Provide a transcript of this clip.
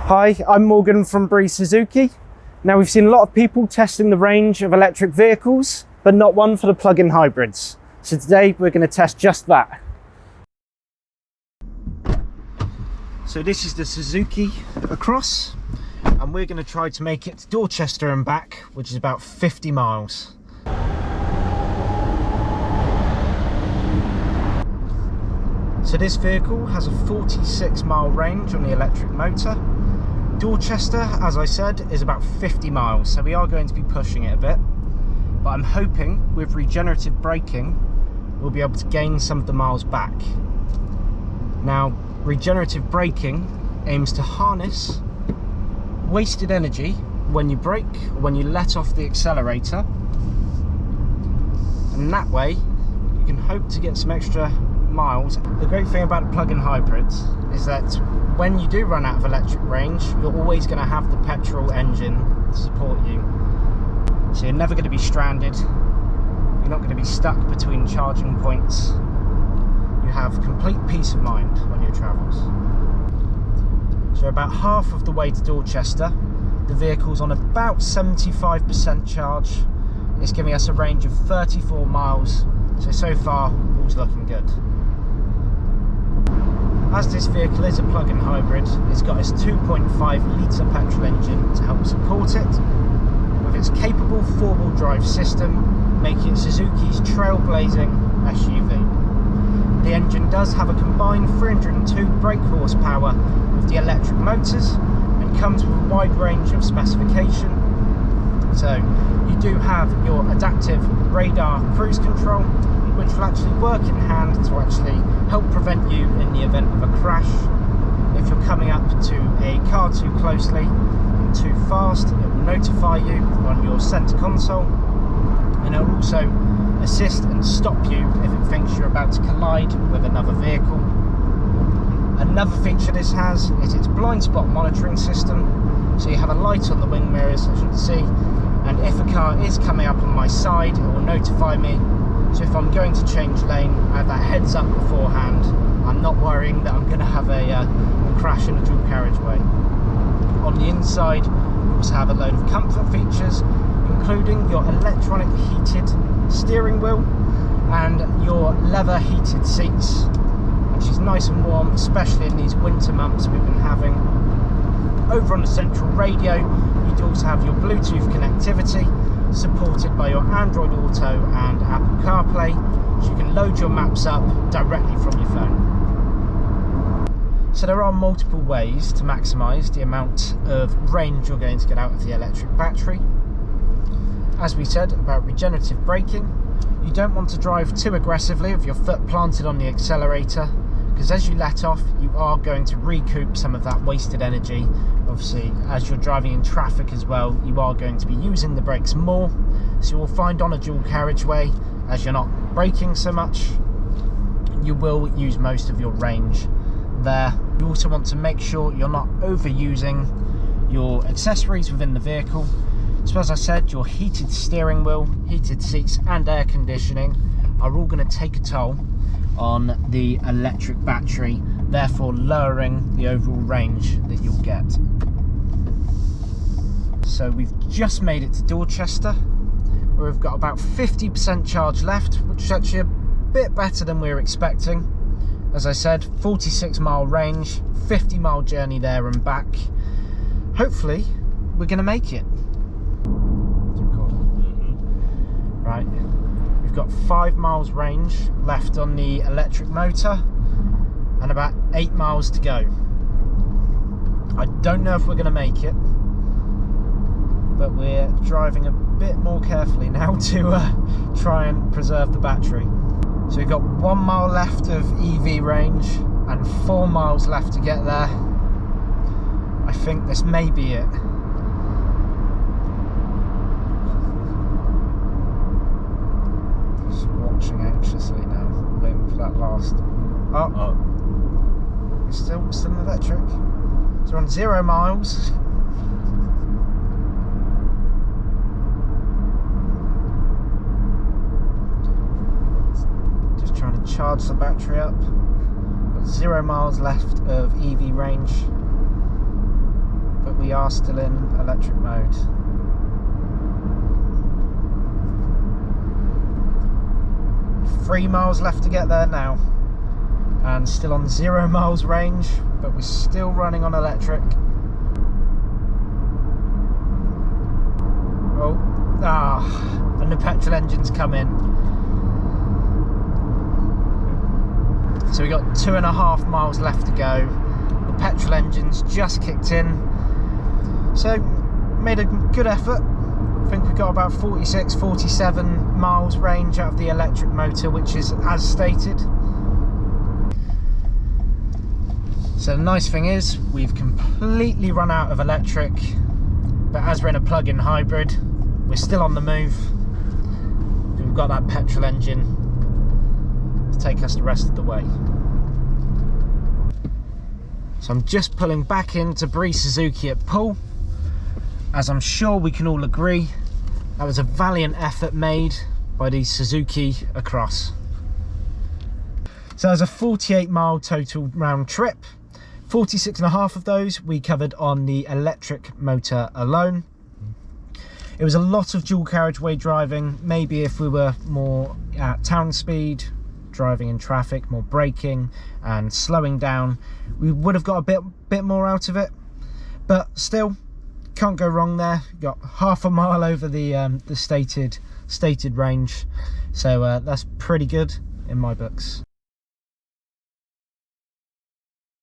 Hi, I'm Morgan from Suzuki. Now, we've seen a lot of people testing the range of electric vehicles, but not one for the plug-in hybrids. So today we're going to test just that. So this is the Suzuki A-Cross, and we're going to try to make it to Dorchester and back, which is about 50 miles. So this vehicle has a 46-mile range on the electric motor. Dorchester, as I said, is about 50 miles, so we are going to be pushing it a bit. But I'm hoping with regenerative braking, we'll be able to gain some of the miles back. Now, regenerative braking aims to harness wasted energy when you brake or when you let off the accelerator. And that way, you can hope to get some extra miles. The great thing about the plug-in hybrids is that when you do run out of electric range, you're always going to have the petrol engine to support you. So you're never going to be stranded. You're not going to be stuck between charging points. You have complete peace of mind on your travels. So about half of the way to Dorchester, the vehicle's on about 75% charge. It's giving us a range of 34 miles. So far, all's looking good. As this vehicle is a plug-in hybrid, it's got its 2.5 litre petrol engine to help support it, with its capable four-wheel drive system, making it Suzuki's trailblazing SUV. The engine does have a combined 302 brake horsepower with the electric motors, and comes with a wide range of specification. So you do have your adaptive radar cruise control, which will actually work in hand to actually help prevent you in the event of a crash. If you're coming up to a car too closely and too fast, it will notify you on your centre console, and it will also assist and stop you if it thinks you're about to collide with another vehicle. Another feature this has is its blind spot monitoring system. So you have a light on the wing mirrors, as you can see, and if a car is coming up on my side, it will notify me. So if I'm going to change lane, I have that heads up beforehand. I'm not worrying that I'm going to have a crash in a dual carriageway. On the inside, you also have a load of comfort features, including your electronic heated steering wheel and your leather heated seats, which is nice and warm, especially in these winter months we've been having. Over on the central radio, you do also have your Bluetooth connectivity, supported by your Android Auto and Apple CarPlay, so you can load your maps up directly from your phone. So there are multiple ways to maximise the amount of range you're going to get out of the electric battery. As we said about regenerative braking, you don't want to drive too aggressively with your foot planted on the accelerator, because as you let off, you are going to recoup some of that wasted energy. Obviously, as you're driving in traffic as well, you are going to be using the brakes more. So you will find on a dual carriageway, as you're not braking so much, you will use most of your range there. You also want to make sure you're not overusing your accessories within the vehicle. So as I said, your heated steering wheel, heated seats and air conditioning are all going to take a toll on the electric battery, therefore lowering the overall range that you'll get. So we've just made it to Dorchester, where we've got about 50% charge left, which is actually a bit better than we were expecting. As I said, 46-mile range, 50-mile journey there and back. Hopefully we're going to make it. Right, we've got 5 miles range left on the electric motor and about 8 miles to go. I don't know if we're going to make it, but we're driving a bit more carefully now to try and preserve the battery. So we've got 1 mile left of EV range and 4 miles left to get there. I think this may be it. Just watching anxiously now, waiting for that last. Oh. It's still electric. So we're on 0 miles. Just trying to charge the battery up. Got 0 miles left of EV range. are still in electric mode. Three miles left to get there now, and still on 0 miles range, but we're still running on electric. And the petrol engine's come in. So we got 2.5 miles left to go. The petrol engine's just kicked in. So made a good effort. I think we got about 46, 47 miles range out of the electric motor, which is as stated. So the nice thing is we've completely run out of electric, but as we're in a plug-in hybrid, we're still on the move. We've got that petrol engine to take us the rest of the way. So I'm just pulling back into Bree Suzuki at Poole. As I'm sure we can all agree, that was a valiant effort made by the Suzuki A-Cross. So there's a 48 mile total round trip. 46.5 of those we covered on the electric motor alone. It was a lot of dual carriageway driving. Maybe if we were more at town speed, driving in traffic, more braking and slowing down, we would have got a bit more out of it. But still, can't go wrong there. Got half a mile over the stated range, so that's pretty good in my books.